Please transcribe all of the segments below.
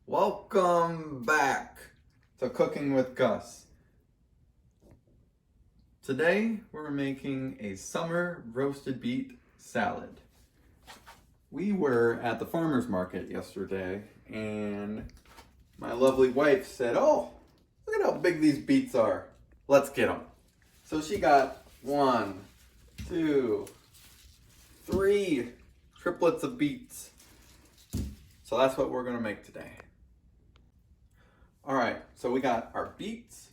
Welcome back to Cooking with Gus. Today we're making a summer roasted beet salad. We were at the farmer's market yesterday and my lovely wife said, "Oh, look at how big these beets are. Let's get them." So she got 1, 2, 3 triplets of beets. So that's what we're gonna make today. All right, so we got our beets.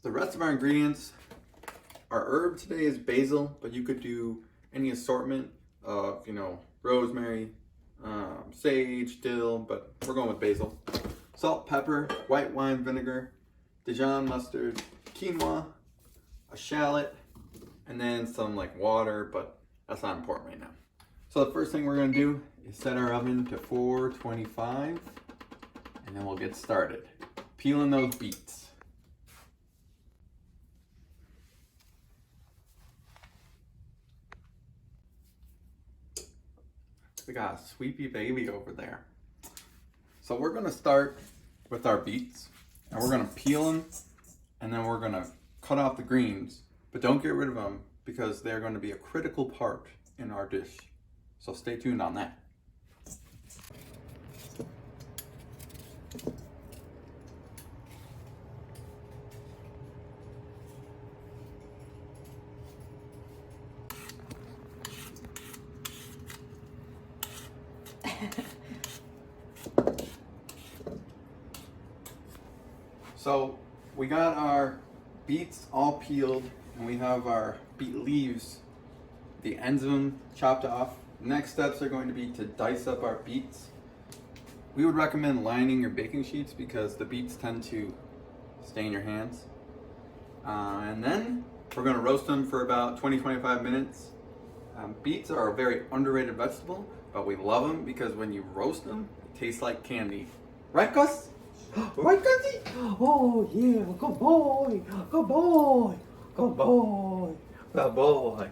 The rest of our ingredients, our herb today is basil, but you could do any assortment of, rosemary, sage, dill, but we're going with basil. Salt, pepper, white wine vinegar, Dijon mustard, quinoa, a shallot, and then some water, but that's not important right now. So the first thing we're gonna do is set our oven to 425. And then we'll get started peeling those beets. We got a sweepy baby over there. So we're gonna start with our beets and we're gonna peel them and then we're gonna cut off the greens, but don't get rid of them because they're going to be a critical part in our dish. So stay tuned on that. So we got our beets all peeled and we have our beet leaves, the ends of them chopped off. Next steps are going to be to dice up our beets. We would recommend lining your baking sheets because the beets tend to stain your hands. And then we're going to roast them for about 20-25 minutes. Beets are a very underrated vegetable, but we love them because when you roast them, it tastes like candy. Right, Gus? Right, Gussie? Oh yeah, good boy, good boy, good boy. Good boy.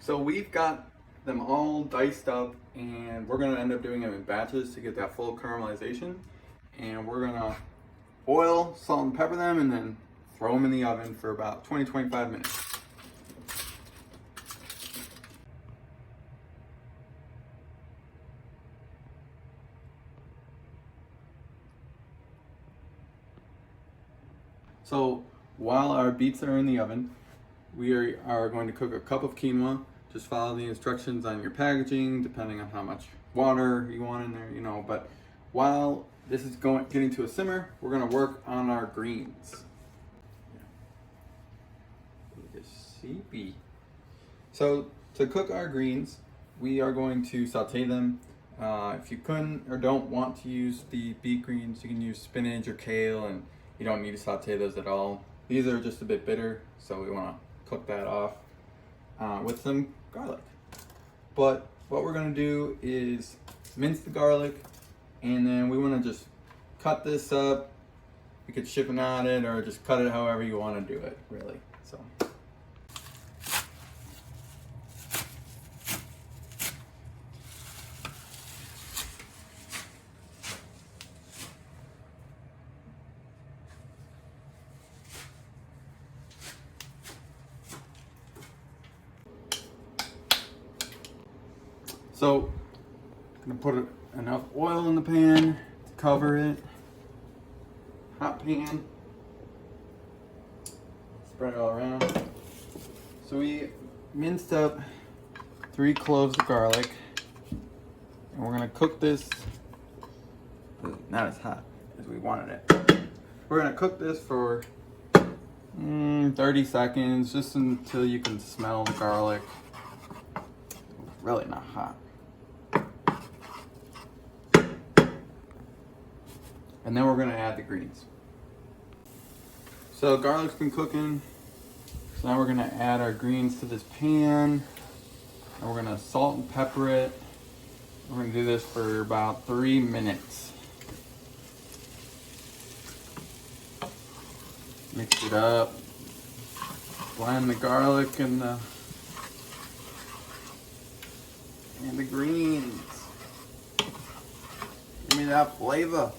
So we've got them all diced up and we're gonna end up doing them in batches to get that full caramelization. And we're gonna oil, salt and pepper them and then throw them in the oven for about 20-25 minutes. So while our beets are in the oven, we are going to cook a cup of quinoa. Just follow the instructions on your packaging, depending on how much water you want in there, but while this is getting to a simmer, we're gonna work on our greens. Seepy. So to cook our greens, we are going to saute them If you couldn't or don't want to use the beet greens, you can use spinach or kale, and you don't need to saute those at all. These are just a bit bitter, so we want to cook that off with some garlic. But what we're going to do is mince the garlic, and then we want to just cut this up. You could chiffonade it or just cut it however you want to do it, really. So. So, I'm gonna put enough oil in the pan to cover it. Hot pan. Spread it all around. So we minced up 3 cloves of garlic, and we're gonna cook this. Not as hot as we wanted it. We're gonna cook this for 30 seconds, just until you can smell the garlic. Really not hot. And then we're gonna add the greens. So garlic's been cooking. So now we're gonna add our greens to this pan. And we're gonna salt and pepper it. We're gonna do this for about 3 minutes. Mix it up. Blend the garlic and the greens. Give me that flavor.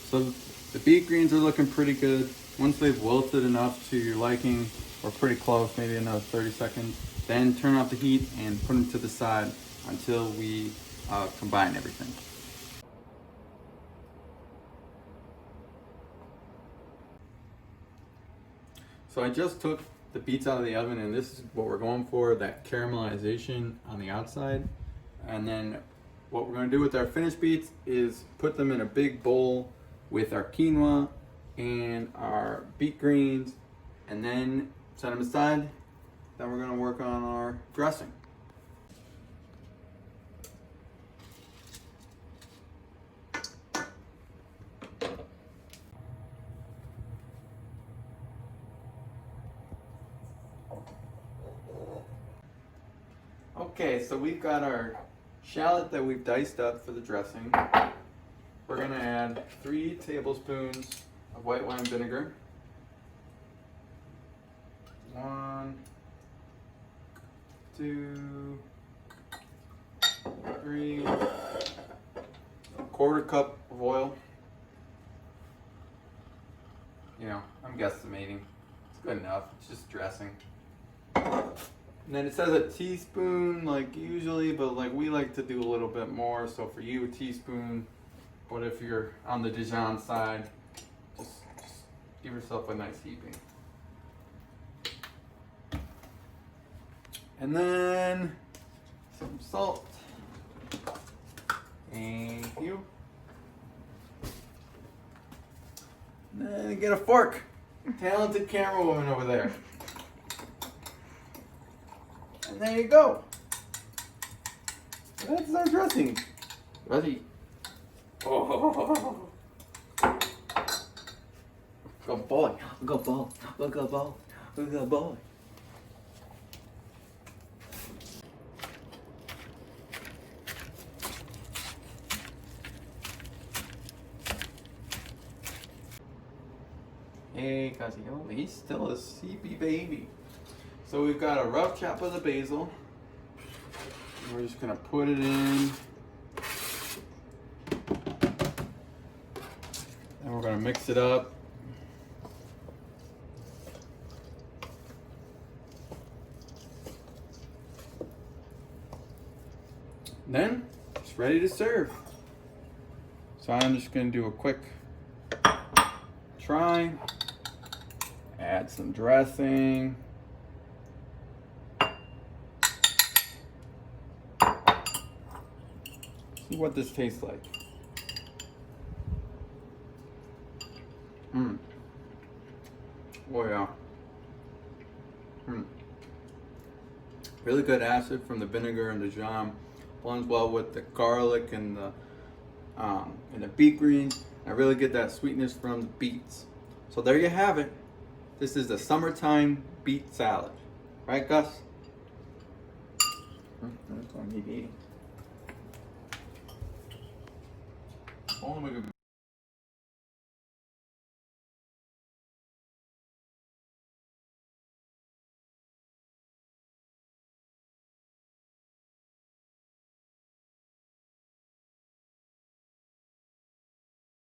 So the beet greens are looking pretty good. Once they've wilted enough to your liking, or pretty close, maybe another 30 seconds, then turn off the heat and put them to the side until we combine everything. So I just took the beets out of the oven, and this is what we're going for, that caramelization on the outside. And then what we're going to do with our finished beets is put them in a big bowl with our quinoa and our beet greens, and then set them aside. Then we're going to work on our dressing. Okay, so we've got our shallot that we've diced up for the dressing. We're going to add 3 tablespoons of white wine vinegar. 1, 2, 3, a quarter cup of oil. You know, I'm guesstimating. It's good enough. It's just dressing. And then it says a teaspoon, like usually, but like we like to do a little bit more. So for you, a teaspoon. But if you're on the Dijon side, just give yourself a nice heaping. And then some salt. Thank you. And then get a fork. Talented camera woman over there. And there you go. That's our dressing. Ready? Oh. Good boy. Good boy. Good boy. Good boy. Hey, Casio, he's still a sleepy baby. So we've got a rough chop of the basil. We're just gonna put it in. And we're gonna mix it up. Then it's ready to serve. So I'm just gonna do a quick try. Add some dressing. See what this tastes like. Oh yeah. Really good acid from the vinegar and the Dijon. Blends well with the garlic and the beet greens. I really get that sweetness from the beets. So there you have it. This is the summertime beet salad. Right, Gus? That's what I need to eat. Only we could